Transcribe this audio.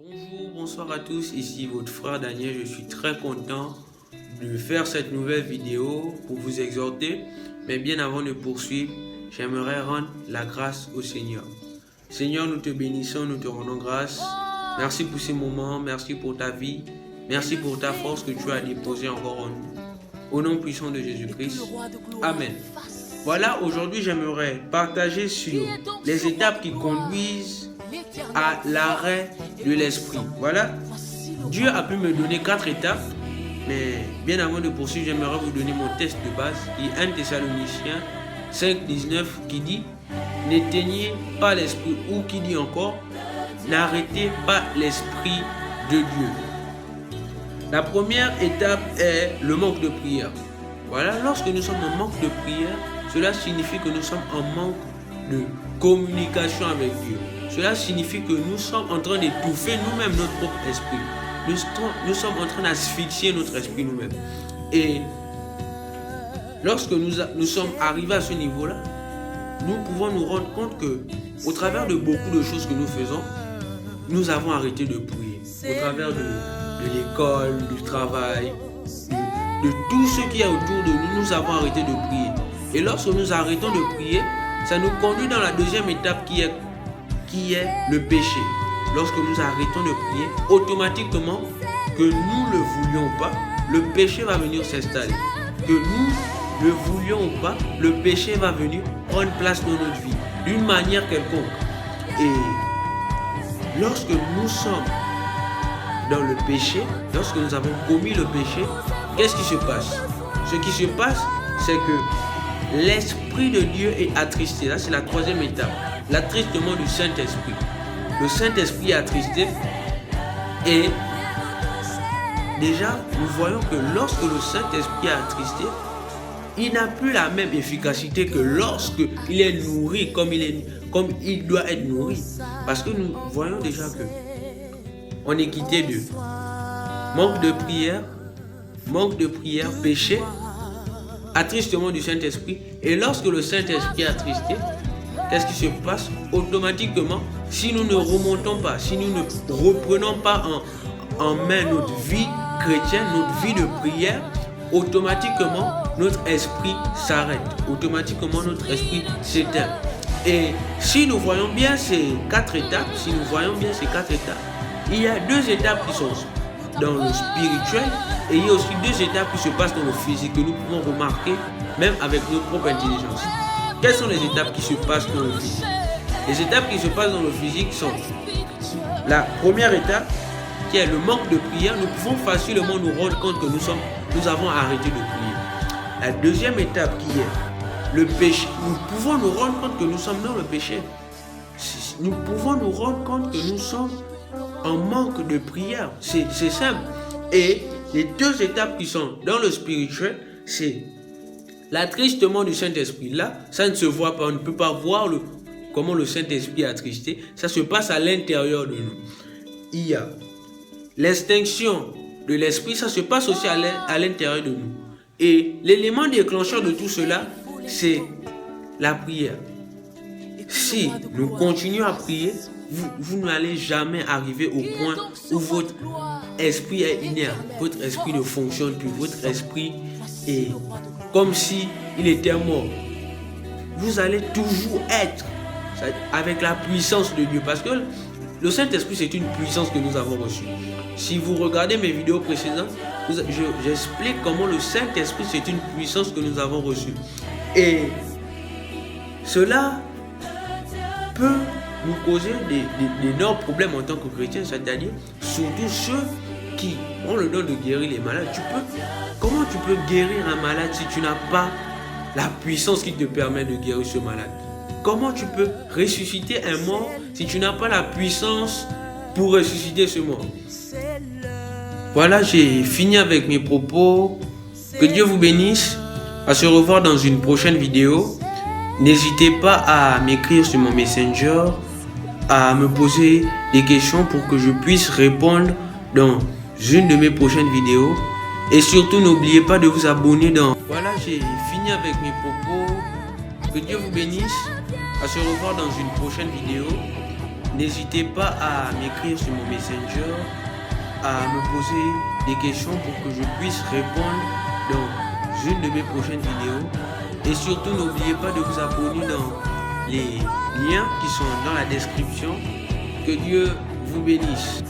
Bonjour, bonsoir à tous, ici votre frère Daniel, je suis très content de faire cette nouvelle vidéo pour vous exhorter, mais bien avant de poursuivre, j'aimerais rendre la grâce au Seigneur. Seigneur, nous te bénissons, nous te rendons grâce, merci pour ces moments, merci pour ta vie, merci pour ta force que tu as déposée encore en nous. Au nom puissant de Jésus-Christ, Amen. Voilà, aujourd'hui j'aimerais partager sur les étapes qui conduisent à l'arrêt de l'esprit. Voilà, Dieu a pu me donner 4 étapes, mais bien avant de poursuivre, j'aimerais vous donner mon texte de base, qui est 1 Thessaloniciens 5:19, qui dit « N'éteignez pas l'esprit » ou qui dit encore « N'arrêtez pas l'esprit de Dieu ». La première étape est le manque de prière. Voilà, lorsque nous sommes en manque de prière, cela signifie que nous sommes en manque de communication avec Dieu. Cela signifie que nous sommes en train d'étouffer nous-mêmes notre propre esprit. Nous sommes en train d'asphyxier notre esprit nous-mêmes. Et lorsque nous sommes arrivés à ce niveau-là, nous pouvons nous rendre compte que, au travers de beaucoup de choses que nous faisons, nous avons arrêté de prier. Au travers de l'école, du travail, de tout ce qui est autour de nous, nous avons arrêté de prier. Et lorsque nous arrêtons de prier, ça nous conduit dans la deuxième étape qui est le péché. Lorsque nous arrêtons de prier, automatiquement, que nous le voulions ou pas, le péché va venir s'installer. Que nous le voulions ou pas, le péché va venir prendre place dans notre vie, d'une manière quelconque. Et lorsque nous sommes dans le péché, lorsque nous avons commis le péché, qu'est-ce qui se passe? Ce qui se passe, c'est que l'Esprit de Dieu est attristé. Là, c'est la troisième étape. L'attristement du Saint-Esprit. Le Saint-Esprit est attristé. Et déjà, nous voyons que lorsque le Saint-Esprit est attristé, il n'a plus la même efficacité que lorsque il est nourri comme il doit être nourri. Parce que nous voyons déjà que on est quitté de manque de prière, péché, attristement du Saint-Esprit. Et lorsque le Saint-Esprit est attristé, qu'est-ce qui se passe? Automatiquement, si nous ne remontons pas, si nous ne reprenons pas en main notre vie chrétienne, notre vie de prière, automatiquement, notre esprit s'arrête. Automatiquement, notre esprit s'éteint. Et si nous voyons bien ces 4 étapes, il y a 2 étapes qui sont dans le spirituel et il y a aussi 2 étapes qui se passent dans le physique que nous pouvons remarquer même avec notre propre intelligence. Quelles sont les étapes qui se passent dans le physique? Les étapes qui se passent dans le physique sont la première étape qui est le manque de prière. Nous pouvons facilement nous rendre compte que nous avons arrêté de prier. La deuxième étape qui est le péché. Nous pouvons nous rendre compte que nous sommes dans le péché. Nous pouvons nous rendre compte que nous sommes en manque de prière. C'est simple. Et les 2 étapes qui sont dans le spirituel, c'est l'attristement du Saint-Esprit. Là, ça ne se voit pas. On ne peut pas voir comment le Saint-Esprit est attristé. Ça se passe à l'intérieur de nous. Il y a l'extinction de l'Esprit. Ça se passe aussi à l'intérieur de nous. Et l'élément déclencheur de tout cela, c'est la prière. Si nous continuons à prier, vous n'allez jamais arriver au point où votre esprit est inerte, votre esprit ne fonctionne plus, votre esprit est comme si il était mort. Vous allez toujours être avec la puissance de Dieu, parce que le Saint-Esprit, c'est une puissance que nous avons reçue. Si vous regardez mes vidéos précédentes, j'explique comment le Saint-Esprit, c'est une puissance que nous avons reçue. Et cela peut nous causer d'énormes problèmes en tant que chrétiens, c'est-à-dire surtout ceux qui ont le don de guérir les malades. Comment tu peux guérir un malade si tu n'as pas la puissance qui te permet de guérir ce malade? Comment tu peux ressusciter un mort si tu n'as pas la puissance pour ressusciter ce mort? Voilà, j'ai fini avec mes propos. Que Dieu vous bénisse. À se revoir dans une prochaine vidéo. N'hésitez pas à m'écrire sur mon Messenger, à me poser des questions pour que je puisse répondre dans une de mes prochaines vidéos. Et surtout, n'oubliez pas de vous abonner dans... Voilà, j'ai fini avec mes propos. Que Dieu vous bénisse. À se revoir dans une prochaine vidéo. N'hésitez pas à m'écrire sur mon Messenger, à me poser des questions pour que je puisse répondre dans une de mes prochaines vidéos. Et surtout, n'oubliez pas de vous abonner dans les liens qui sont dans la description. Que Dieu vous bénisse.